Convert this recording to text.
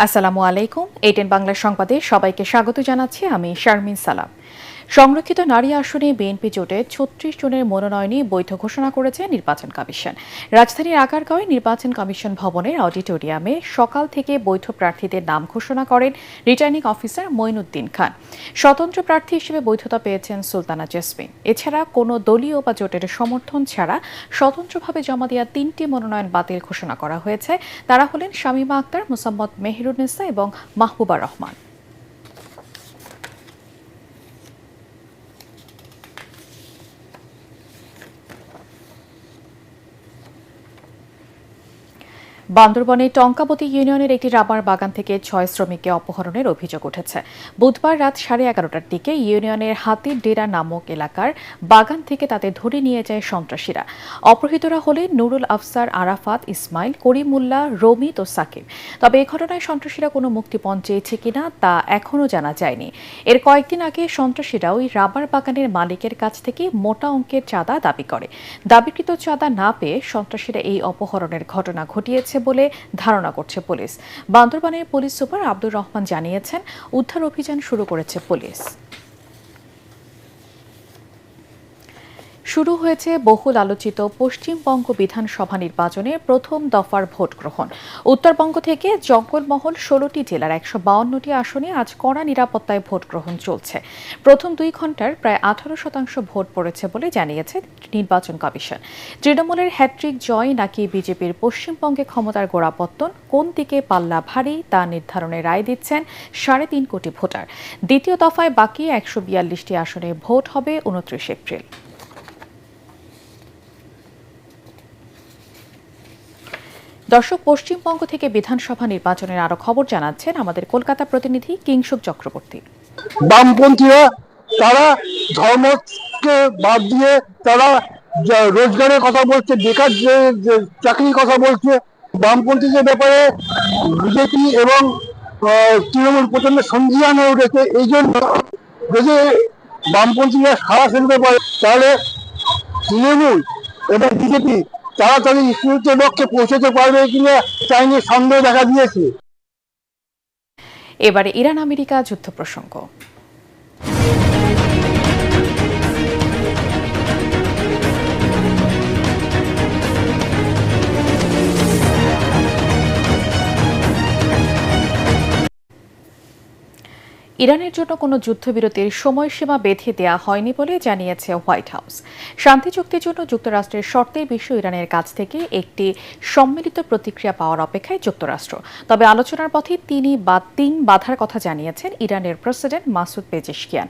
আসসালামু আলাইকুম। এটিএন বাংলা সংবাদে সবাইকে স্বাগত জানাচ্ছি আমি শারমিন সালাম। সংরক্ষিত নারী আসনে বিএনপি জোটে ৩৬ জনের মনোনয়নই বৈধ ঘোষণা করেছে নির্বাচন কমিশন। রাজধানীর আগারগাঁওয়ে নির্বাচন কমিশন ভবনের অডিটোরিয়ামে সকাল থেকে বৈধ প্রার্থীদের নাম ঘোষণা করেন রিটার্নিং অফিসার মঈনুদ্দিন খান। স্বতন্ত্র প্রার্থী হিসেবে বৈধতা পেয়েছেন সুলতানা জেসমিন। এছাড়া কোনো দলীয় বা জোটের সমর্থন ছাড়া স্বতন্ত্রভাবে জমা দেওয়া ৩টি মনোনয়ন বাতিল ঘোষণা করা হয়েছে। তারা হলেন শামীমা আক্তার, মোসাম্মদ মেহেরুন্নেসা এবং মাহবুবা রহমান। বান্দরবনে টঙ্কাবতী ইউনিয়নের একটি রাবার বাগান থেকে ৬ শ্রমিককে অপহরণের অভিযোগ উঠেছে। বুধবার রাত 11:30টার দিকে ইউনিয়নের হাতির ডেরা নামক এলাকার বাগান থেকে তাদের ধরে নিয়ে যায় সন্ত্রাসীরা। অপহৃতরা হলেন নুরুল আফসার, আরাফাত, ইসমাইল, করিমুল্লাহ, রমিত ও সাকিব। তবে এ ঘটনায় সন্ত্রাসীরা কোনো মুক্তিপণ চেয়েছে কিনা তা এখনও জানা যায়নি। এর কয়েকদিন আগে সন্ত্রাসীরা ওই রাবার বাগানের মালিকের কাছ থেকে মোটা অঙ্কের চাঁদা দাবি করে। দাবিকৃত চাঁদা না পেয়ে সন্ত্রাসীরা এই অপহরণের ঘটনা ঘটিয়েছে বলে ধারণা করছে পুলিশ। বান্দরবানের পুলিশ সুপার আব্দুর রহমান জানিয়েছেন, উদ্ধার অভিযান শুরু করেছে পুলিশ। শুরু হয়েছে বহুল আলোচিত পশ্চিমবঙ্গ বিধানসভা নির্বাচনের প্রথম দফার ভোট গ্রহণ। উত্তরবঙ্গ থেকে জঙ্গলমহল 16টি জেলার 152টি আসনে আজ কড়া নিরাপত্তায় ভোট গ্রহণ চলছে। প্রথম 2 ঘণ্টার প্রায় 18% ভোট পড়েছে বলে জানিয়েছে নির্বাচন কমিশন। তৃণমূলের হ্যাট্রিক জয় নাকি বিজেপির পশ্চিমবঙ্গে ক্ষমতার গোড়াপত্তন, কোন দিকে পাল্লা ভারী তা নির্ধারণে রায় দিচ্ছেন 3.5 কোটি ভোটার। দ্বিতীয় দফায় বাকি 142টি আসনে ভোট হবে 29 এপ্রিল। দর্শক, পশ্চিমবঙ্গ থেকে বিধানসভা নির্বাচনের আরো খবর জানাচ্ছেন আমাদের কলকাতা প্রতিনিধি কিংশুক চক্রবর্তী। বামপন্থীরা তারা ধর্মকে বাদ দিয়ে তারা রোজগারের কথা বলছে, বেকার চাকরির কথা বলছে। বামপন্থীদের ব্যাপারে বিজেপি এবং তৃণমূল প্রচন্ড সন্ধিহান হয়ে উঠেছে। এই জন্য যদি বামপন্থীরা সারা ফেলতে পারে তাহলে তৃণমূল এবং বিজেপি তাড়াতাড়ি স্থিত লক্ষ্যে পৌঁছতে পারবে কিনা তা নিয়ে সন্দেহ দেখা দিয়েছে। এবারে ইরান আমেরিকা যুদ্ধ প্রসঙ্গ। ইরানের জন্য কোনো যুদ্ধবিরতির সময়সীমা বেঁধে দেওয়া হয়নি বলে জানিয়েছে হোয়াইট হাউস। শান্তি চুক্তির জন্য যুক্তরাষ্ট্রের শর্তের বিষয়ে ইরানের কাছ থেকে একটি সম্মিলিত প্রতিক্রিয়া পাওয়ার অপেক্ষায় যুক্তরাষ্ট্র। তবে আলোচনার পথে 3 বাধার কথা জানিয়েছেন ইরানের প্রেসিডেন্ট মাসুদ পেজেশকিয়ান।